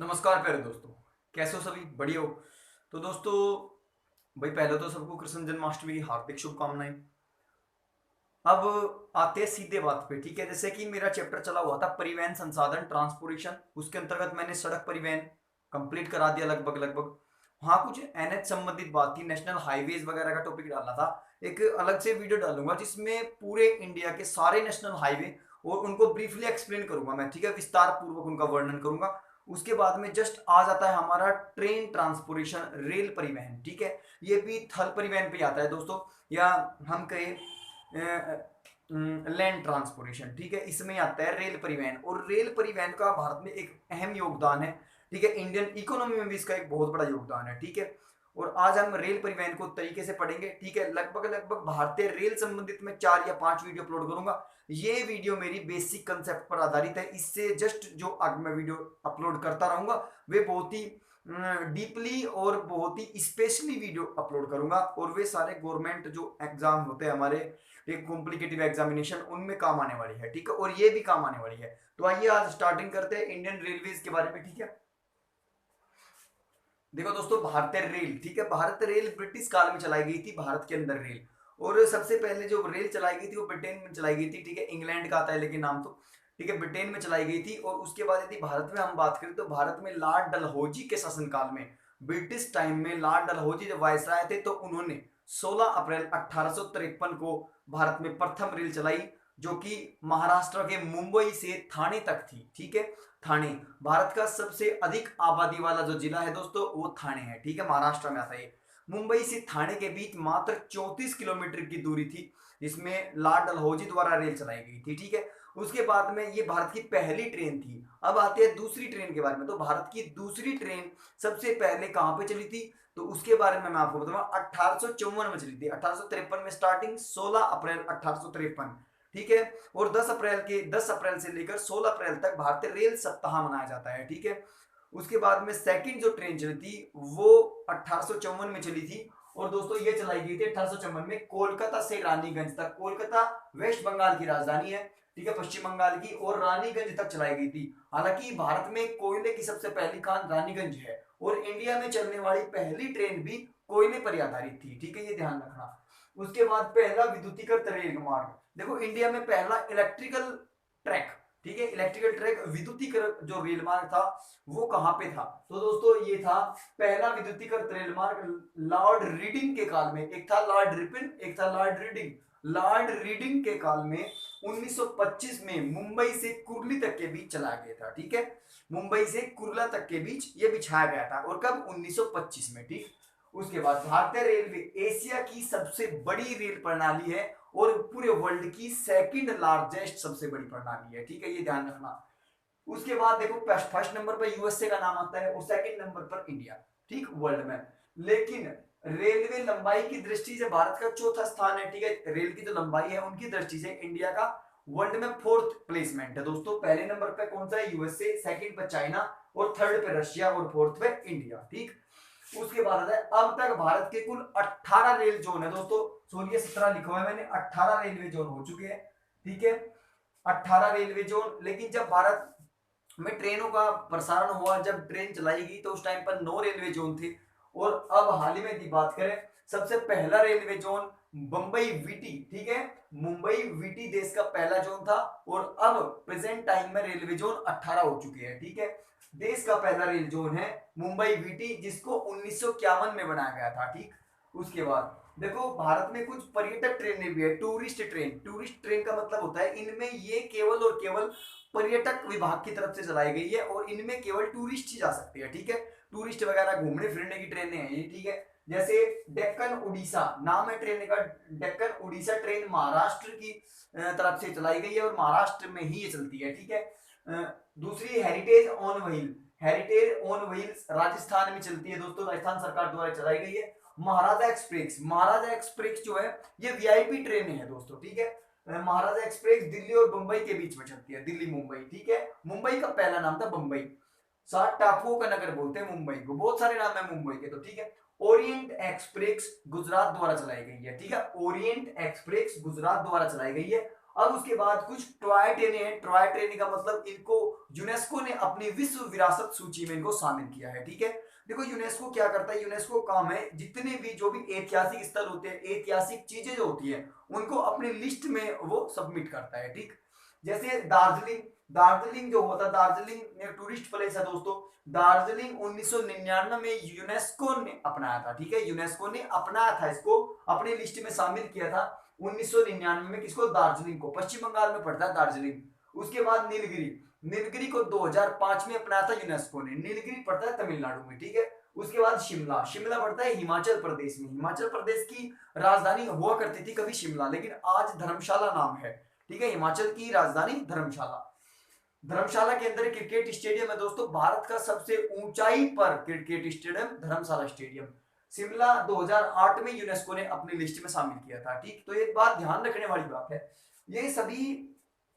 नमस्कार प्यारे दोस्तों। कैसे हो सभी? बढ़िया हो? तो दोस्तों, भाई पहले तो सबको कृष्ण जन्माष्टमी की हार्दिक शुभकामनाएं। अब आते हैं सीधे बात पे, ठीक है। जैसे कि मेरा चैप्टर चला हुआ था परिवहन संसाधन ट्रांसपोर्टेशन, उसके अंतर्गत मैंने सड़क परिवहन कंप्लीट करा दिया लगभग लगभग। हाँ, कुछ एनएच संबंधित बात थी, नेशनल हाईवेज वगैरह का टॉपिक डालना था। एक अलग से वीडियो डालूंगा जिसमें पूरे इंडिया के सारे नेशनल हाईवे और उनको ब्रीफली एक्सप्लेन करूंगा मैं, ठीक है। विस्तार पूर्वक उनका वर्णन करूंगा। उसके बाद में जस्ट आ जाता है हमारा ट्रेन ट्रांसपोर्टेशन, रेल परिवहन, ठीक है। ये भी थल परिवहन पे आता है दोस्तों, या हम कहें लैंड ट्रांसपोर्टेशन, ठीक है। इसमें आता है रेल परिवहन, और रेल परिवहन का भारत में एक अहम योगदान है, ठीक है। इंडियन इकोनॉमी में भी इसका एक बहुत बड़ा योगदान है, ठीक है। और आज हम रेल परिवहन को तरीके से पढ़ेंगे, ठीक है। लगभग लगभग भारतीय रेल संबंधित में 4 या 5 वीडियो अपलोड करूंगा। ये वीडियो मेरी बेसिक कंसेप्ट पर आधारित है। इससे जस्ट जो आगे मैं वीडियो अपलोड करता रहूंगा वे बहुत ही डीपली और बहुत ही स्पेशली वीडियो अपलोड करूंगा, और वे सारे गवर्नमेंट जो एग्जाम होते हैं हमारे, एक कॉम्प्लिकेटिव एग्जामिनेशन, उनमें काम आने वाली है, ठीक है। और ये भी काम आने वाली है। तो आइए आज स्टार्टिंग करते हैं इंडियन रेलवेज के बारे में, ठीक है। देखो दोस्तों, भारतीय रेल, ठीक है। भारत रेल ब्रिटिश काल में चलाई गई थी, भारत के अंदर रेल। और सबसे पहले जो रेल चलाई गई थी वो ब्रिटेन में चलाई गई थी, ठीक है। इंग्लैंड का आता है लेकिन नाम तो, ठीक है, ब्रिटेन में चलाई गई थी। और उसके बाद यदि भारत में हम बात करें तो भारत में लॉर्ड डलहौजी के शासनकाल में, ब्रिटिश टाइम में लॉर्ड डलहौजी जब वायसराय थे तो उन्होंने 16 अप्रैल 1853 को भारत में प्रथम रेल चलाई, जो कि महाराष्ट्र के मुंबई से थाने तक थी, ठीक है। थाने भारत का सबसे अधिक आबादी वाला जो जिला है दोस्तों वो थाने है, ठीक है। महाराष्ट्र में आता है। मुंबई से थाने के बीच मात्र 34 किलोमीटर की दूरी थी, जिसमें लॉर्ड डलहौजी द्वारा रेल चलाई गई थी, ठीक है। उसके बाद में ये भारत की पहली ट्रेन थी। अब आते हैं दूसरी ट्रेन के बारे में। तो भारत की दूसरी ट्रेन सबसे पहले कहां पे चली थी, तो उसके बारे में मैं आपको बताऊंगा। 1854 में चली थी, 1853 में स्टार्टिंग, 16 अप्रैल 1853, ठीक है। और 10 अप्रैल से लेकर 16 अप्रैल तक भारतीय रेल सप्ताह मनाया जाता है, ठीक है। उसके बाद में सेकंड जो ट्रेन चली थी वो 1854 में चली थी। और दोस्तों ये चलाई गई थी 1854 में कोलकाता से रानीगंज तक। कोलकाता वेस्ट बंगाल की राजधानी है, ठीक है, पश्चिम बंगाल की, और रानीगंज तक चलाई गई थी। हालांकि भारत में कोयले की सबसे पहली खान रानीगंज है, और इंडिया में चलने वाली पहली ट्रेन भी कोयले पर आधारित थी, ठीक है, ये ध्यान रखना। उसके बाद पहला विद्युतीकृत रेल मार्ग। देखो इंडिया में पहला इलेक्ट्रिकल ट्रैक, ठीक है, इलेक्ट्रिकल ट्रैक विद्युतीकृत जो रेल मार्ग था वो कहां पे था, तो दोस्तों ये था पहला विद्युतीकृत रेल मार्ग लॉर्ड रीडिंग के काल में। एक था लॉर्ड रिपन, एक था लॉर्ड रीडिंग। लॉर्ड रीडिंग के काल में 1925 में मुंबई से कुर्ली तक के बीच चला गया था, ठीक है। मुंबई से कुर्ला तक के बीच ये बिछाया गया था, और कब? 1925 में, ठीक। उसके बाद भारतीय रेलवे एशिया की सबसे बड़ी रेल प्रणाली है, और पूरे वर्ल्ड की सेकंड लार्जेस्ट सबसे बड़ी प्रणाली है, ठीक है, ये ध्यान रखना। उसके बाद देखो फर्स्ट नंबर पर यूएसए का नाम आता है, और सेकंड नंबर पर इंडिया, ठीक, वर्ल्ड में। लेकिन रेलवे लंबाई की दृष्टि से भारत का चौथा स्थान है, ठीक है। रेल की जो लंबाई है उनकी दृष्टि से इंडिया का वर्ल्ड में फोर्थ प्लेसमेंट है दोस्तों। पहले नंबर पे कौन सा है? यूएसए, सेकंड पे चाइना, और थर्ड पे रशिया, और फोर्थ पे इंडिया, ठीक। उसके बाद आता है अब तक भारत के कुल 18 रेल जोन है दोस्तों। सोनिए 17 लिखा हुआ है मैंने, 18 रेलवे जोन हो चुके हैं, ठीक है, 18 रेलवे जोन। लेकिन जब भारत में ट्रेनों का प्रसारण हुआ, जब ट्रेन चलाई गई, तो उस टाइम पर 9 रेलवे जोन थे। और अब हाल ही में की बात करें, सबसे पहला रेलवे जोन मुंबई वीटी, ठीक है, मुंबई वीटी देश का पहला जोन था। और अब प्रेजेंट टाइम में रेलवे जोन 18 हो चुके हैं, ठीक है। देश का पहला रेल जोन है मुंबई वीटी, जिसको 1951 में बनाया गया था, ठीक। उसके बाद देखो भारत में कुछ पर्यटक ट्रेनें भी है, टूरिस्ट ट्रेन। टूरिस्ट ट्रेन का मतलब होता है इनमें ये केवल और केवल पर्यटक विभाग की तरफ से चलाई गई है, और इनमें केवल टूरिस्ट ही जा सकते हैं, ठीक है। टूरिस्ट वगैरह घूमने फिरने की ट्रेनें हैं ये, ठीक है। जैसे डेक्कन उड़ीसा नाम है ट्रेन का। डेक्कन उड़ीसा ट्रेन महाराष्ट्र की तरफ से चलाई गई है, और महाराष्ट्र में ही ये चलती है, ठीक है। दूसरी heritage on wheel. Heritage on wheels Rajasthan में चलती है दोस्तों, राजस्थान सरकार द्वारा चलाई गई है। महाराजा एक्सप्रेस, महाराजा एक्सप्रेस जो है ये वीआईपी ट्रेन है दोस्तों, ठीक है। महाराजा एक्सप्रेस दिल्ली और मुंबई के बीच में चलती है, दिल्ली मुंबई, ठीक है। मुंबई का पहला नाम था बंबई। 7 टापुओं का नगर बोलते हैं मुंबई को, बहुत सारे नाम है मुंबई के, तो ठीक है। ओरिएंट एक्सप्रेस गुजरात द्वारा चलाई गई है, ठीक है। ओरिएंट एक्सप्रेस गुजरात द्वारा चलाई गई है। अब उसके बाद कुछ टॉय ट्रेनें हैं। टॉय ट्रेन का मतलब इनको यूनेस्को ने अपनी विश्व विरासत सूची में इनको शामिल किया है। ठीक है, देखो यूनेस्को क्या करता है, यूनेस्को का काम है जितने भी जो भी ऐतिहासिक स्थल होते हैं, ऐतिहासिक चीजें जो होती है उनको अपनी लिस्ट में वो सबमिट करता है। ठीक, जैसे दार्जिलिंग, दार्जिलिंग जो होता है, दार्जिलिंग एक टूरिस्ट प्लेस है दोस्तों। दार्जिलिंग 1999 में यूनेस्को ने अपनाया था। ठीक है, यूनेस्को ने अपनाया था, इसको अपनी लिस्ट में शामिल किया था 1999 में। किसको? दार्जिलिंग को। पश्चिम बंगाल में पड़ता है दार्जिलिंग। उसके बाद नीलगिरी, नीलगिरी को 2005 में अपनाया था यूनेस्को ने। नीलगिरी पड़ता है तमिलनाडु में। ठीक है, उसके बाद शिमला, शिमला पड़ता है हिमाचल प्रदेश में। हिमाचल प्रदेश की राजधानी हुआ करती थी कभी शिमला, लेकिन आज धर्मशाला नाम है। ठीक है, हिमाचल की राजधानी धर्मशाला। धर्मशाला के अंदर क्रिकेट स्टेडियम है दोस्तों, भारत का सबसे ऊंचाई पर क्रिकेट स्टेडियम धर्मशाला स्टेडियम। शिमला 2008 में यूनेस्को ने अपनी लिस्ट में शामिल किया था। ठीक, तो एक बात ध्यान रखने वाली बात है, ये सभी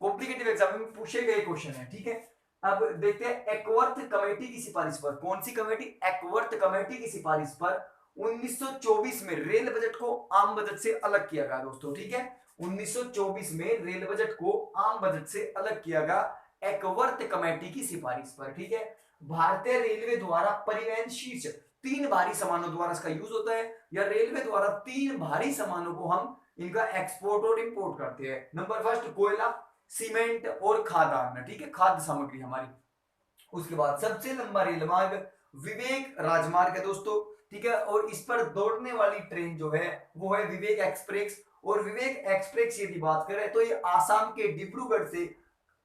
कॉम्प्लिकेटिव एग्जाम में पूछे गए क्वेश्चन है। ठीक है, अब देखते हैं एक्वर्थ कमेटी की सिफारिश पर। कौन सी कमेटी? एक्वर्थ कमेटी की सिफारिश पर 1924 में रेल बजट को आम बजट से अलग किया गया दोस्तों। ठीक है, 1924 में रेल बजट को आम बजट से अलग किया गया एक्वर्थ कमेटी की सिफारिश पर। ठीक है, भारतीय रेलवे द्वारा परिवहन शीर्ष 3 भारी सामानों द्वारा इसका यूज होता है, या रेलवे द्वारा 3 भारी सामानों को हम इनका एक्सपोर्ट और इंपोर्ट करते हैं। नंबर फर्स्ट कोयला, सीमेंट और खाद्यान्न। ठीक है, खाद्य सामग्री हमारी। उसके बाद सबसे लंबा रेल मार्ग विवेक राजमार्ग है दोस्तों। ठीक है, और इस पर दौड़ने वाली ट्रेन जो है वो है विवेक एक्सप्रेस। और विवेक एक्सप्रेस यदि बात करें तो ये आसाम के डिब्रूगढ़ से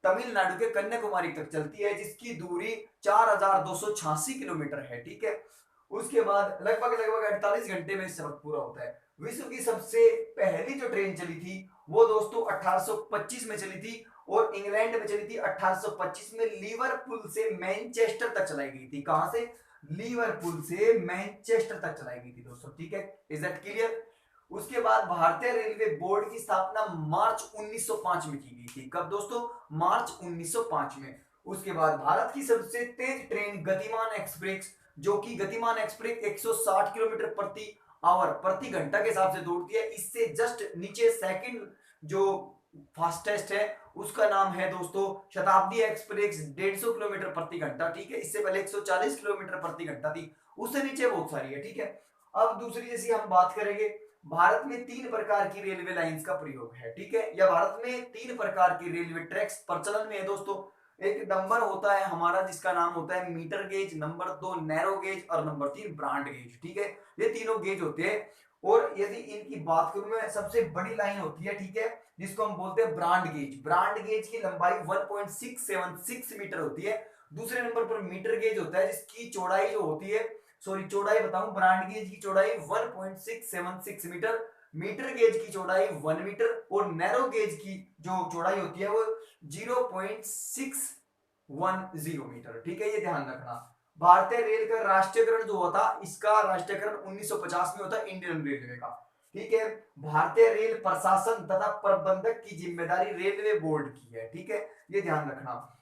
तमिलनाडु के कन्याकुमारी तक चलती है, जिसकी दूरी 4286 किलोमीटर है। ठीक है, उसके बाद लगभग लगभग 48 घंटे में सफर पूरा होता है। विश्व की सबसे पहली जो ट्रेन चली थी वो दोस्तों 1825 में चली थी, और इंग्लैंड में चली थी 1825 में। लिवरपूल से मैनचेस्टर तक चलाई गई थी। कहां से? लिवरपूल से मैनचेस्टर तक चलाई गई थी दोस्तों। ठीक है, इज दैट क्लियर? उसके बाद भारतीय रेलवे बोर्ड की स्थापना मार्च 1905 में की गई थी। कब दोस्तों? मार्च 1905 में। उसके बाद भारत की सबसे तेज ट्रेन गतिमान एक्सप्रेस, जो कि गतिमान एक्सप्रेस 160 किलोमीटर प्रति आवर प्रति घंटा के हिसाब से दौड़ती है। इससे जस्ट नीचे सेकंड जो फास्टेस्ट है उसका नाम है दोस्तों शताब्दी एक्सप्रेस, 150 किलोमीटर प्रति घंटा। ठीक है, इससे पहले 140 किलोमीटर प्रति घंटा थी, उससे नीचे बहुत सारी है। ठीक है, अब दूसरी जैसी हम बात करेंगे, भारत में 3 प्रकार की रेलवे लाइंस का प्रयोग है। ठीक है, या भारत में 3 प्रकार की रेलवे ट्रैक्स प्रचलन में है दोस्तों। एक नंबर होता है हमारा जिसका नाम होता है metre gauge, number 2 narrow gauge, और नंबर 3 ब्रॉड गेज। ठीक है, ये तीनों गेज होते हैं। और यदि इनकी बात करूं मैं, सबसे बड़ी लाइन होती है, ठीक है, जिसको हम बोलते हैं ब्रॉड गेज। ब्रॉड गेज की लंबाई 1.676 मीटर होती है। दूसरे नंबर पर मीटर गेज होता है, जिसकी चौड़ाई जो होती है, सॉरी चौड़ाई बताऊं, ब्रॉड गेज की चौड़ाई 1.676 मीटर, मीटर गेज की चौड़ाई 1 मीटर, और नैरो गेज की जो चौड़ाई होती है वो 0.610 मीटर। ठीक है, ये ध्यान रखना। भारतीय रेल का राष्ट्रीयकरण जो हुआ था, इसका राष्ट्रीयकरण 1950 में होता है इंडियन रेलवे का। ठीक है, भारतीय रेल प्रशासन तथा प्रबंधक की जिम्मेदारी रेलवे बोर्ड की है। ठीक है, ये ध्यान रखना।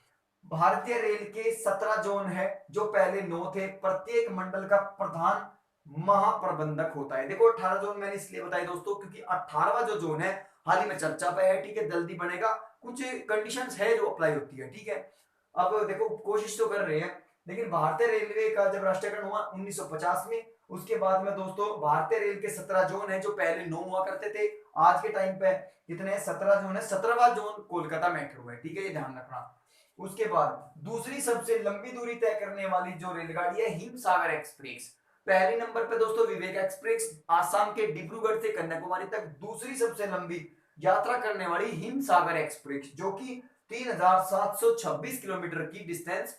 भारतीय रेल के 17 जोन है, जो पहले 9 थे। प्रत्येक मंडल का प्रधान महाप्रबंधक होता है। देखो 18 जोन मैंने इसलिए बताया दोस्तों क्योंकि 18वां जो जोन है हाल ही में चर्चा पे है। ठीक है, जल्दी बनेगा, कुछ कंडीशंस है जो अप्लाई होती है। ठीक है, अब देखो कोशिश तो कर रहे हैं, लेकिन भारतीय रेलवे का जब राष्ट्रीयकरण हुआ 1950 में, उसके बाद में दोस्तों भारतीय रेल के 17 जोन है, जो पहले 9 हुआ करते थे। आज के टाइम पे कितने? 17 जोन है। 17वां जोन कोलकाता मेट्रो है। ठीक है, ये ध्यान रखना। उसके बाद दूसरी सबसे लंबी दूरी तय करने वाली जो रेलगाड़ी है हिमसागर एक्सप्रेस। पहले नंबर पे दोस्तों विवेक एक्सप्रेस, आसाम के डिब्रूगढ़ से कन्याकुमारी तक। दूसरी सबसे लंबी यात्रा करने वाली हिमसागर एक्सप्रेस, जो कि 3726 किलोमीटर की डिस्टेंस,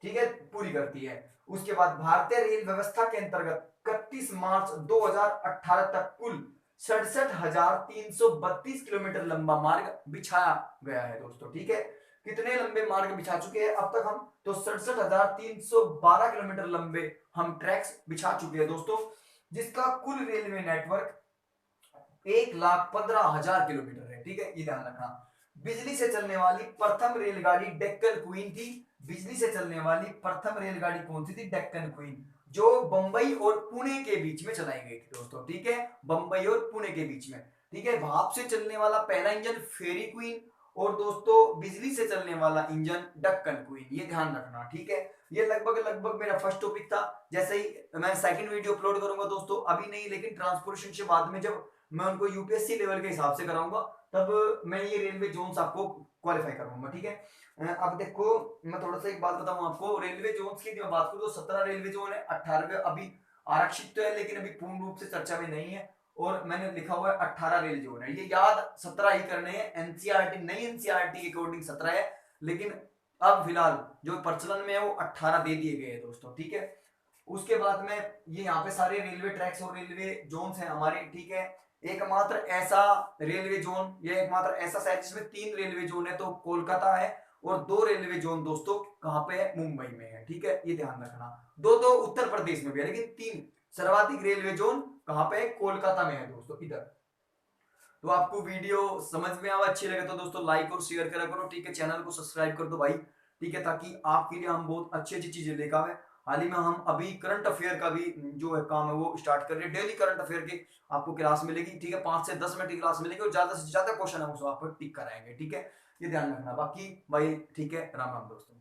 ठीक है, पूरी करती है। उसके बाद भारतीय रेल व्यवस्था के अंतर्गत 31 मार्च 2018 तक कुल 67,332 किलोमीटर लंबा मार्ग बिछाया गया है दोस्तों। ठीक है, कितने लंबे मार्ग बिछा चुके हैं अब तक हम? तो 67,312 किलोमीटर लंबे हम ट्रैक्स बिछा चुके हैं दोस्तों, जिसका कुल रेलवे नेटवर्क 1,15,000 किलोमीटर है। ठीक है, ये ध्यान रखना। बिजली से चलने वाली प्रथम रेलगाड़ी डेक्कन क्वीन थी। बिजली से चलने वाली प्रथम रेलगाड़ी कौन सी थी? डेक्कन क्वीन, जो बंबई और पुणे के बीच में चलाई गई थी दोस्तों। ठीक है, बंबई और पुणे के बीच में। ठीक है। भाप से चलने वाला पहला इंजन फेरी क्वीन, और दोस्तों बिजली से चलने वाला इंजन डक्कन क्वीन, ये ध्यान रखना, ठीक है। ये लगभग लगभग मेरा फर्स्ट टॉपिक था। जैसे ही मैं सेकंड वीडियो अपलोड करूंगा दोस्तों, अभी नहीं लेकिन ट्रांसपोर्टेशन से बाद में, जब मैं उनको यूपीएससी लेवल के हिसाब से कराऊंगा, तब मैं ये रेलवे जोन्स आपको क्वालिफाई करूंगा, ठीक है। अब देखो, मैं थोड़ा सा एक बात बताऊं आपको, रेलवे जोन्स की बात करूं तो 17 रेलवे जोन है, 18 अभी आरक्षित तो है लेकिन अभी पूर्ण रूप से चर्चा में नहीं है, और मैंने लिखा हुआ है 18 रेल जोन है। ये याद 17 ही करने हैं, एनसीईआरटी नई एनसीईआरटी के अकॉर्डिंग 17 है, लेकिन अब फिलहाल जो प्रचलन में है वो 18 दे दिए गए हैं दोस्तों, ठीक है। उसके बाद में ये यहाँ पे सारे रेलवे ट्रैक्स और रेलवे जोन्स हैं हमारे, ठीक है। एकमात्र ऐसा रेलवे जोन, ये एकमात्र ऐसा शहर जिसमें 3 रेलवे जोन है, तो कोलकाता है, और 2 रेलवे जोन दोस्तों कहाँ पे है, मुंबई में है, ठीक है, ये ध्यान रखना। 2 तो उत्तर प्रदेश में भी है, लेकिन 3 सर्वाधिक रेलवे जोन कहाँ पे है, कोलकाता में है दोस्तों, इधर। तो आपको वीडियो समझ में आवा, अच्छी लगे तो दोस्तों लाइक और शेयर करा करो, ठीक है। चैनल को सब्सक्राइब कर दो भाई, ठीक है, ताकि आपके लिए हम बहुत अच्छी अच्छी चीजें लेकर आवे। हाल ही में हम अभी करंट अफेयर का भी जो है काम है वो स्टार्ट कर रहे हैं, डेली करंट अफेयर की आपको क्लास मिलेगी, ठीक है। 5 से 10 मिनट की क्लास मिलेगी, और ज्यादा से ज्यादा क्वेश्चन है उसको आपको टिक कराएंगे, ठीक है। ये ध्यान रखना, बाकी भाई ठीक है, राम राम दोस्तों।